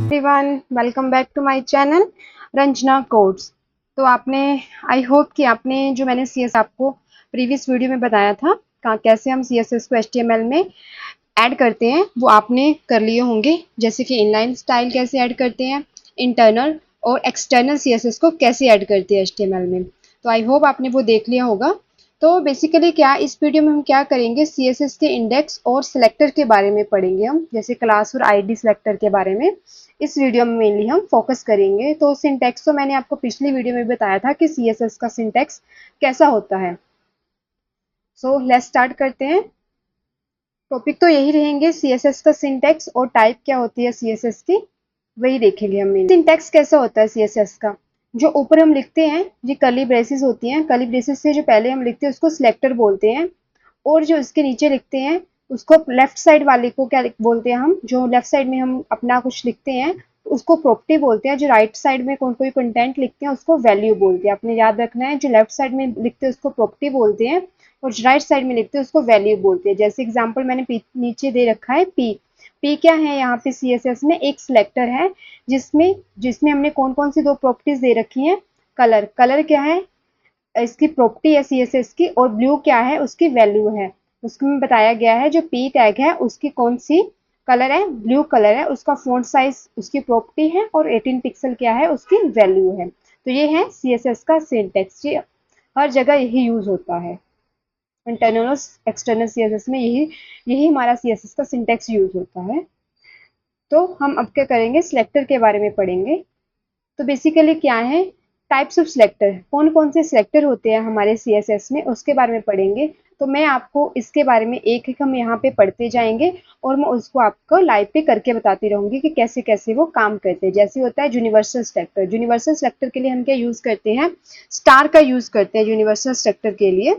Everyone, welcome back to my channel Ranjana Codes. तो आपने, I hope कि आपने जो मैंने सीएस आपको प्रीवियस वीडियो में बताया था कैसे हम सीएसएस को एचटीएमएल में ऐड करते हैं, वो आपने कर लिए होंगे। जैसे कि इनलाइन स्टाइल कैसे ऐड करते हैं, इंटरनल और एक्सटर्नल सीएसएस को कैसे ऐड करते हैं एचटीएमएल में। तो आई होप आपने वो देख लिया होगा। तो बेसिकली क्या इस वीडियो में हम क्या करेंगे, सीएसएस के इंडेक्स और सिलेक्टर के बारे में पढ़ेंगे हम, जैसे क्लास और आईडी सिलेक्टर के बारे में इस वीडियो में मेनली हम फोकस करेंगे। तो सिंटैक्स तो मैंने आपको पिछली वीडियो में बताया था कि सीएसएस का सिंटैक्स कैसा होता है। सो लेट्स स्टार्ट करते हैं। टॉपिक तो यही रहेंगे, सीएसएस का सिंटैक्स और टाइप क्या होती है सीएसएस की, वही देखेंगे हम। सिंटैक्स कैसा होता है सीएसएस का, जो ऊपर हम लिखते हैं ये कर्ली ब्रेसेस होती हैं, कर्ली ब्रेसेस से जो पहले हम लिखते हैं उसको सिलेक्टर बोलते हैं, और जो इसके नीचे लिखते हैं उसको लेफ्ट साइड वाले को क्या बोलते हैं, हम जो लेफ्ट साइड में हम अपना कुछ लिखते हैं उसको प्रॉपर्टी बोलते हैं, जो राइट साइड में कोई कंटेंट लिखते हैं उसको वैल्यू बोलते हैं। आपने याद रखना है, जो लेफ्ट साइड में लिखते हैं उसको प्रॉपर्टी बोलते हैं और जो राइट साइड में लिखते हैं उसको वैल्यू बोलते हैं। जैसे एग्जांपल मैंने नीचे दे रखा है पी। पी क्या है, यहाँ पे सीएसएस में एक सिलेक्टर है जिसमें जिसमें हमने कौन कौन सी दो प्रॉपर्टीज दे रखी हैं। कलर, कलर क्या है, इसकी प्रॉपर्टी है सीएसएस की, और ब्लू क्या है, उसकी वैल्यू है। उसमें बताया गया है जो पी टैग है उसकी कौन सी कलर है, ब्लू कलर है, उसका फॉन्ट साइज उसकी प्रॉपर्टी है, और 18 पिक्सल क्या है, उसकी वैल्यू है। तो ये है सीएसएस का सिंटैक्स, ये हर जगह यही यूज होता है। इंटरनल और एक्सटर्नल सीएसएस में यही यही हमारा सीएसएस का सिंटैक्स यूज होता है। तो हम अब क्या करेंगे, सिलेक्टर के बारे में पढ़ेंगे। तो बेसिकली क्या है, टाइप्स ऑफ सिलेक्टर, कौन कौन से सिलेक्टर होते हैं हमारे सीएसएस में, उसके बारे में पढ़ेंगे। तो मैं आपको इसके बारे में एक एक हम यहाँ पे पढ़ते जाएंगे और मैं उसको आपको लाइव पे करके बताती रहूंगी कि कैसे कैसे वो काम करते हैं। जैसे होता है यूनिवर्सल सिलेक्टर, यूनिवर्सल सिलेक्टर के लिए हम क्या यूज करते हैं, स्टार का यूज करते हैं यूनिवर्सल सिलेक्टर के लिए।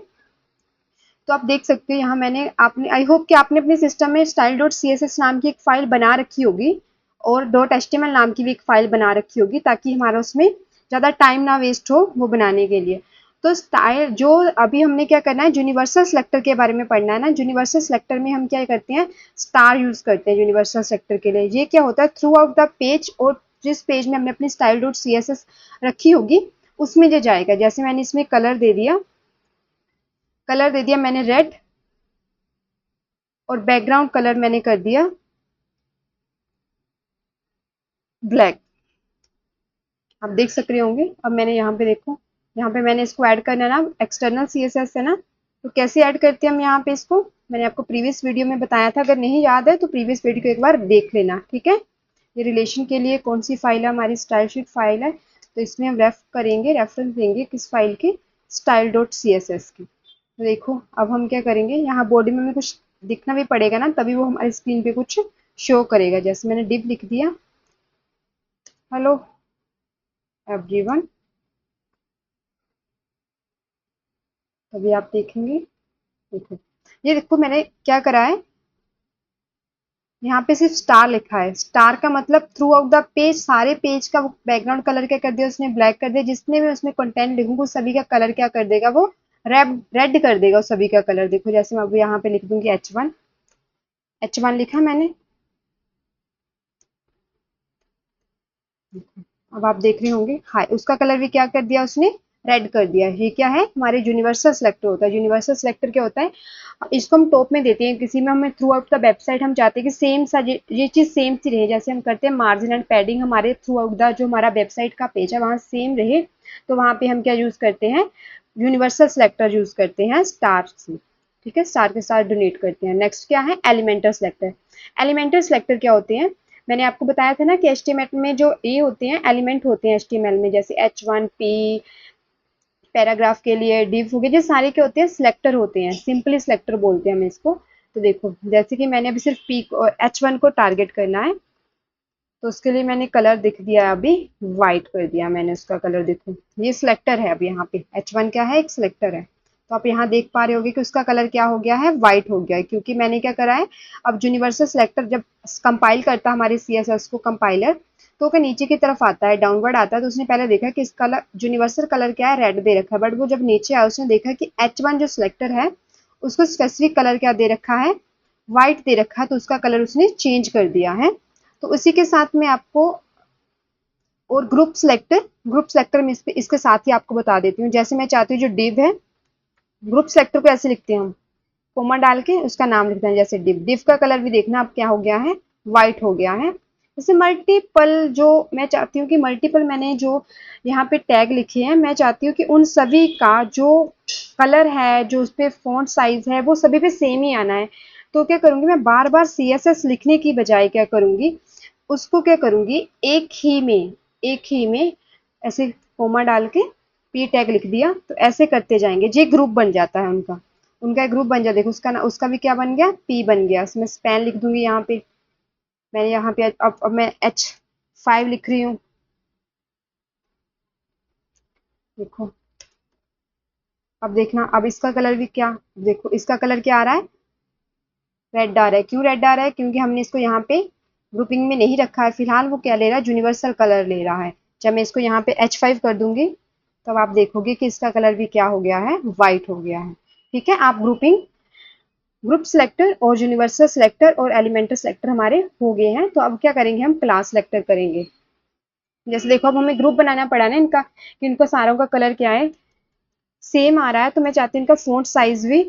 तो आप देख सकते हो यहाँ मैंने, आपने, आई होप कि आपने अपने सिस्टम में style dot C S S नाम की एक फाइल बना रखी होगी और dot H T M L नाम की भी एक फाइल बना रखी होगी, ताकि हमारा उसमें ज़्यादा टाइम ना वेस्ट हो वो बनाने के लिए। तो स्टाइल जो अभी हमने क्या करना है, यूनिवर्सल सेलेक्टर के बारे में पढ़ना है ना। यूनिवर्सल सेलेक्टर में हम क्या करते हैं, स्टार यूज करते हैं यूनिवर्सल सेलेक्टर के लिए। ये क्या होता है, थ्रू आउट द पेज, और जिस पेज में हमने अपनी style dot C S S रखी होगी उसमें ये जाएगा। जैसे मैंने इसमें कलर दे दिया, कलर दे दिया मैंने रेड, और बैकग्राउंड कलर मैंने कर दिया ब्लैक। आप देख सक रहे होंगे। अब मैंने यहाँ पे देखो, यहाँ पे मैंने इसको ऐड करना ना, एक्सटर्नल सीएसएस है ना। तो कैसे ऐड करते हैं हम यहाँ पे इसको, मैंने आपको प्रीवियस वीडियो में बताया था, अगर नहीं याद है तो प्रीवियस वीडियो को एक बार देख लेना, ठीक है। ये रिलेशन के लिए कौन सी फाइल है, हमारी स्टाइल शीट फाइल है। तो इसमें हम रेफरेंस देंगे किस फाइल की, style dot C S S की। तो देखो अब हम क्या करेंगे, यहाँ बॉडी में हमें कुछ दिखना भी पड़ेगा ना, तभी वो हमारी स्क्रीन पे कुछ शो करेगा। जैसे मैंने डिव लिख दिया, हेलो एवरीवन, तभी आप देखेंगे। देखो, ये देखो मैंने क्या करा है, यहाँ पे सिर्फ स्टार लिखा है। स्टार का मतलब थ्रू आउट द पेज, सारे पेज का बैकग्राउंड कलर क्या कर दिया उसने, ब्लैक कर दिया। जितने भी उसमें कंटेंट लिखूंगा सभी का कलर क्या कर देगा, वो रेड कर देगा सभी का कलर। देखो जैसे मैं अब यहाँ पे लिख दूंगी H1, H1 लिखा मैंने। अब आप देख रहे होंगे, हाय, उसका कलर भी क्या कर दिया उसने, रेड कर दिया। ये क्या है, हमारे यूनिवर्सल सिलेक्टर होता है। यूनिवर्सल सिलेक्टर क्या होता है, इसको हम टॉप में देते हैं किसी में, हमें थ्रू आउट द वेबसाइट हम चाहते हैं कि सेम सा ये चीज सेम सी रहे। जैसे हम करते हैं मार्जिन एंड पैडिंग, हमारे थ्रू आउट द जो हमारा वेबसाइट का पेज है वहां सेम रहे, तो वहां पे हम क्या यूज करते हैं, यूनिवर्सल सिलेक्टर यूज करते हैं स्टार से, ठीक है। स्टार के साथ डोनेट करते हैं। नेक्स्ट क्या है, एलिमेंटर सिलेक्टर। एलिमेंटर सिलेक्टर क्या होते हैं, मैंने आपको बताया था ना कि एचटीएमएल में जो ये होते हैं एलिमेंट होते हैं एचटीएमएल में, जैसे H1 P, पैराग्राफ के लिए डिव हो गए, ये सारे क्या होते हैं, सिलेक्टर होते हैं। सिंपली सिलेक्टर बोलते हैं हम इसको। तो देखो जैसे कि मैंने अभी सिर्फ पी और H1 को टारगेट करना है, तो उसके लिए मैंने कलर दिख दिया, अभी व्हाइट कर दिया मैंने उसका कलर। देखो ये सिलेक्टर है, अभी यहाँ पे H1 क्या है, एक सिलेक्टर है। तो आप यहाँ देख पा रहे होगे कि उसका कलर क्या हो गया है, व्हाइट हो गया है, क्योंकि मैंने क्या करा है, अब यूनिवर्सल सिलेक्टर जब कंपाइल करता है हमारे सीएसएस को कंपाइलर, तो क्या नीचे की तरफ आता है, डाउनवर्ड आता है। तो उसने पहले देखा कि इस कलर यूनिवर्सल कलर क्या है, रेड दे रखा है। बट वो जब नीचे आया उसने देखा कि H1 जो सिलेक्टर है उसको स्पेसिफिक कलर क्या दे रखा है, व्हाइट दे रखा है, तो उसका कलर उसने चेंज कर दिया है। तो उसी के साथ में आपको और ग्रुप सेलेक्टर में इसके साथ ही आपको बता देती हूँ। जैसे मैं चाहती हूँ जो डिव है, ग्रुप सेलेक्टर को ऐसे लिखते हैं हम, कोमा डाल के उसका नाम लिखते हैं, जैसे डिव का कलर भी देखना अब क्या हो गया है, व्हाइट हो गया है। जैसे मल्टीपल, जो मैं चाहती हूँ कि मल्टीपल मैंने जो यहाँ पे टैग लिखे हैं, मैं चाहती हूँ कि उन सभी का जो कलर है, जो उस पर फॉन्ट साइज है, वो सभी पे सेम ही आना है। तो क्या करूंगी मैं, बार बार CSS लिखने की बजाय क्या करूंगी, उसको क्या करूंगी, एक ही में ऐसे कोमा डाल के पी टैग लिख दिया, तो ऐसे करते जाएंगे, ये ग्रुप बन जाता है उनका, उनका एक ग्रुप बन जाता है। देखो उसका भी क्या बन गया, पी बन गया। इसमें स्पैन लिख दूंगी यहाँ पे, मैंने यहाँ पे अब मैं H5 लिख रही हूँ, देखो। अब देखना, अब इसका कलर भी क्या, देखो इसका कलर क्या आ रहा है, रेड आ रहा है। क्यों रेड आ रहा है, क्योंकि हमने इसको यहाँ पे ग्रुपिंग में नहीं रखा है फिलहाल, वो क्या ले रहा है, यूनिवर्सल कलर ले रहा है। जब मैं इसको यहाँ पे H5 कर दूंगी, तब आप देखोगे कि इसका कलर भी क्या हो गया है, व्हाइट हो गया है। ठीक है, आप ग्रुप सिलेक्टर और यूनिवर्सल सिलेक्टर और एलिमेंटर सिलेक्टर हमारे हो गए हैं। तो अब क्या करेंगे, हम क्लास सिलेक्टर करेंगे। जैसे देखो, अब हमें ग्रुप बनाना पड़ा ना इनका, कि इनको सारों का कलर क्या है, सेम आ रहा है। तो मैं चाहती हूँ इनका फ़ॉन्ट साइज भी,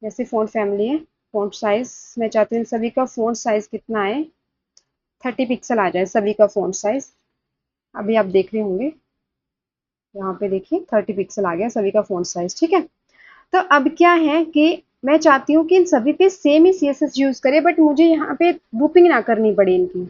जैसे फ़ॉन्ट फैमिली है, फ़ॉन्ट साइज मैं चाहती हूँ इन सभी का फ़ॉन्ट साइज कितना है, 30 पिक्सल आ जाए सभी का फ़ॉन्ट साइज। अभी आप देख रहे होंगे, यहाँ पे देखिए 30 पिक्सल आ गया सभी का फ़ॉन्ट साइज। ठीक है, तो अब क्या है कि मैं चाहती हूँ कि इन सभी पे सेम ही CSS यूज़ करे, बट मुझे यहाँ पे ग्रुपिंग ना करनी पड़े इनकी।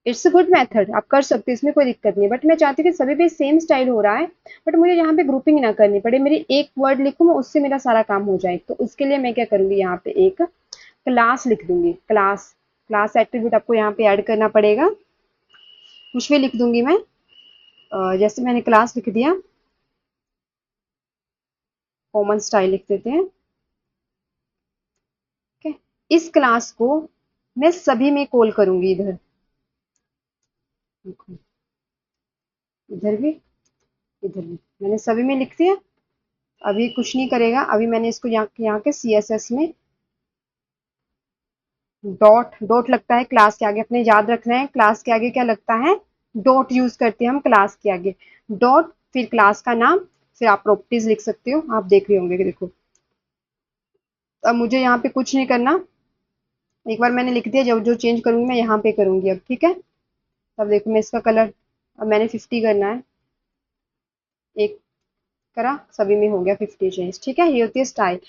इट्स अ गुड मेथड, आप कर सकते हो, इसमें कोई दिक्कत नहीं, बट मैं चाहती हूँ कि सभी पे सेम स्टाइल हो रहा है, बट मुझे यहाँ पे ग्रुपिंग ना करनी पड़े, मेरी एक वर्ड लिखूँ मैं, उससे मेरा सारा काम हो जाए। तो उसके लिए मैं क्या करूँगी, यहाँ पे एक क्लास लिख दूंगी। क्लास एट्रीब्यूट आपको यहाँ पे ऐड करना पड़ेगा, कुछ भी लिख दूंगी मैं। जैसे मैंने क्लास लिख दिया, कॉमन स्टाइल लिख देते हैं। ठीक है, इस क्लास को मैं सभी में कॉल करूंगी, इधर देखो, इधर भी, इधर भी मैंने सभी में लिख दिया। अभी कुछ नहीं करेगा, अभी मैंने इसको यहाँ के CSS में डॉट डॉट लगता है क्लास के आगे, अपने याद रखना है क्लास के आगे क्या लगता है, डॉट यूज करते हैं हम क्लास के आगे, डॉट फिर क्लास का नाम, फिर आप प्रॉपर्टीज लिख सकते हो। आप देख रहे होंगे कि देखो, अब मुझे यहाँ पे कुछ नहीं करना, एक बार मैंने लिख दिया, जो जो चेंज करूंगी मैं यहाँ पे करूंगी अब। ठीक है, तब देखो मैं इसका कलर, अब मैंने 50 करना है, एक करा, सभी में हो गया 50 चेंज। ठीक है, ये होती है स्टाइल।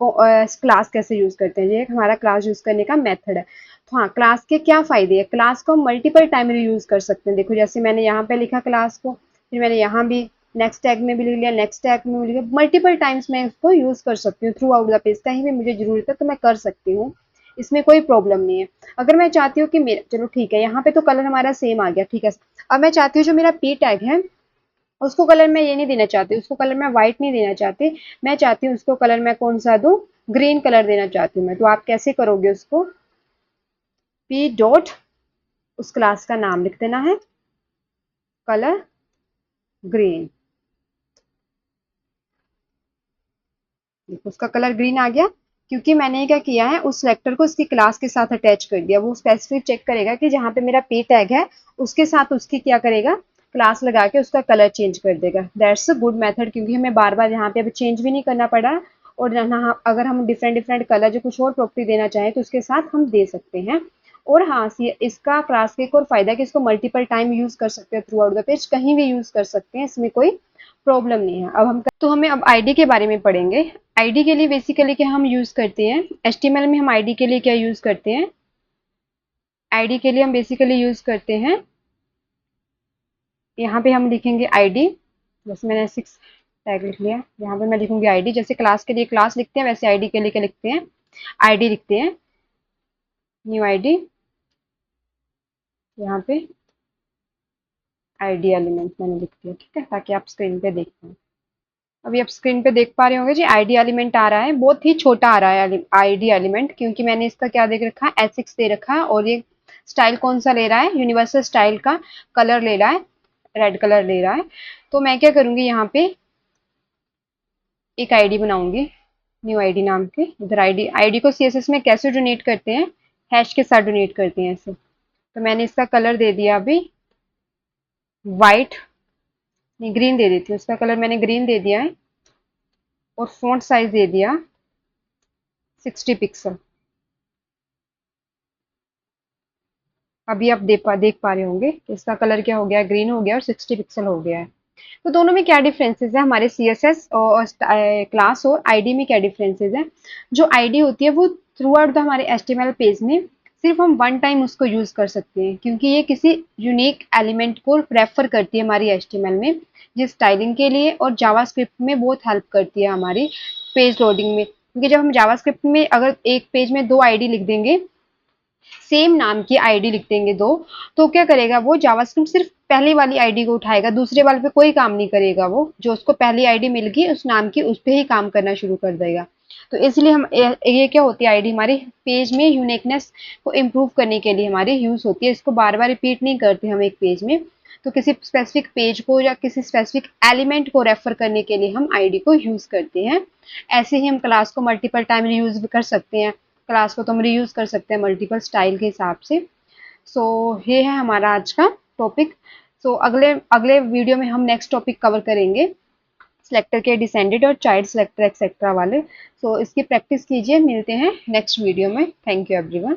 क्लास कैसे यूज करते हैं, ये हमारा क्लास यूज करने का मेथड है। तो हाँ, क्लास के क्या फायदे हैं, क्लास को हम मल्टीपल टाइम यूज कर सकते हैं। देखो जैसे मैंने यहाँ पे लिखा क्लास को, फिर मैंने यहाँ भी नेक्स्ट टैग में भी लिख लिया, नेक्स्ट टैग में भी लिख लिया, मल्टीपल टाइम्स मैं इसको यूज कर सकती हूँ थ्रू आउट द पेज, कहीं भी मुझे जरूरत है तो मैं कर सकती हूँ, इसमें कोई प्रॉब्लम नहीं है। अगर मैं चाहती हूँ कि मेरा, चलो ठीक है, यहाँ पे तो कलर हमारा सेम आ गया, ठीक है। अब मैं चाहती हूँ जो मेरा पी टैग है, उसको कलर मैं ये नहीं देना चाहती, उसको कलर मैं व्हाइट नहीं देना चाहती, मैं चाहती हूँ उसको कलर मैं कौन सा दूं, ग्रीन कलर देना चाहती हूँ मैं। तो आप कैसे करोगे, उसको पी डॉट, उस क्लास का नाम लिख देना है, कलर ग्रीन। देखो उसका कलर ग्रीन आ गया, क्योंकि मैंने क्या किया है, उस सेलेक्टर को उसकी क्लास के साथ अटैच कर दिया। वो स्पेसिफिक चेक करेगा कि जहाँ पे मेरा पे टैग है, उसके साथ उसकी क्या करेगा, क्लास लगा के उसका कलर चेंज कर देगा। दैट्स अ गुड मेथड, क्योंकि हमें बार बार यहाँ पे अब चेंज भी नहीं करना पड़ा, और यहाँ अगर हम डिफरेंट डिफरेंट कलर जो कुछ और प्रॉपर्टी देना चाहें तो उसके साथ हम दे सकते हैं। और हाँ, इसका क्लास का एक और फायदा है कि इसको मल्टीपल टाइम यूज कर सकते हैं थ्रू आउट द पेज, कहीं भी यूज कर सकते हैं, इसमें कोई प्रॉब्लम नहीं है। अब हम तो हमें अब आईडी के बारे में पढ़ेंगे। आईडी के लिए बेसिकली क्या हम यूज करते हैं, HTML में हम आईडी के लिए क्या यूज करते हैं, आईडी के लिए हम बेसिकली यूज करते हैं, यहाँ पे हम लिखेंगे आईडी, जैसे मैंने 6 टैग लिख लिया, यहाँ पे मैं लिखूंगी आईडी। जैसे क्लास के लिए क्लास लिखते हैं, वैसे आईडी के लिए क्या लिखते हैं, आईडी लिखते हैं, न्यू आईडी, यहाँ पे आईडी एलिमेंट मैंने लिख दिया। ठीक है, ताकि आप स्क्रीन पे देख पाए। अभी आप स्क्रीन पे देख पा रहे होंगे जी, आईडी एलिमेंट आ रहा है, बहुत ही छोटा आ रहा है आईडी एलिमेंट, क्योंकि मैंने इसका क्या देख रखा है, H6 दे रखा है, और ये स्टाइल कौन सा ले रहा है, यूनिवर्सल स्टाइल का कलर ले रहा है, रेड कलर ले रहा है। तो मैं क्या करूंगी, यहाँ पे एक आईडी बनाऊंगी, न्यू आईडी नाम की। इधर आईडी, आईडी को CSS में कैसे डोनेट करते हैं, हैश के साथ डोनेट करते हैं ऐसे। तो मैंने इसका कलर दे दिया अभी वाइट, नहीं ग्रीन दे देती हूँ, इसका कलर मैंने ग्रीन दे दिया है और फॉन्ट साइज दे दिया 60 पिक्सल। अभी आप देख पा रहे होंगे कि इसका कलर क्या हो गया है, ग्रीन हो गया और 60 पिक्सल हो गया है। तो दोनों में क्या डिफरेंसेस है, हमारे CSS और क्लास और आईडी में क्या डिफरेंसेस है। जो आईडी होती है वो थ्रू आउट द हमारे HTML पेज में सिर्फ हम वन टाइम उसको यूज कर सकते हैं, क्योंकि ये किसी यूनिक एलिमेंट को रेफर करती है हमारी HTML में, जिस स्टाइलिंग के लिए और जावास्क्रिप्ट में बहुत हेल्प करती है हमारी पेज लोडिंग में। क्योंकि जब हम जावास्क्रिप्ट में अगर एक पेज में 2 आईडी लिख देंगे, सेम नाम की आईडी लिख देंगे 2, तो क्या करेगा वो जावास्क्रिप्ट सिर्फ पहली वाली आईडी को उठाएगा, दूसरे वाले पे कोई काम नहीं करेगा। वो जो उसको पहली आईडी मिल गई उस नाम की, उस पे ही काम करना शुरू कर देगा। तो इसलिए हम ये क्या होती है, आईडी हमारी पेज में यूनिकनेस को इम्प्रूव करने के लिए हमारी यूज होती है। इसको बार बार रिपीट नहीं करते हम एक पेज में। तो किसी स्पेसिफिक पेज को या किसी स्पेसिफिक एलिमेंट को रेफर करने के लिए हम आईडी को यूज करते हैं। ऐसे ही हम क्लास को मल्टीपल टाइम रीयूज कर सकते हैं, क्लास को तो हम रीयूज कर सकते हैं मल्टीपल स्टाइल के हिसाब से। सो ये है हमारा आज का टॉपिक। सो अगले अगले वीडियो में हम नेक्स्ट टॉपिक कवर करेंगे, सिलेक्टर के डिसेंडेड और चाइल्ड सिलेक्टर एक्सेट्रा वाले। सो इसकी प्रैक्टिस कीजिए, मिलते हैं नेक्स्ट वीडियो में। Thank you everyone.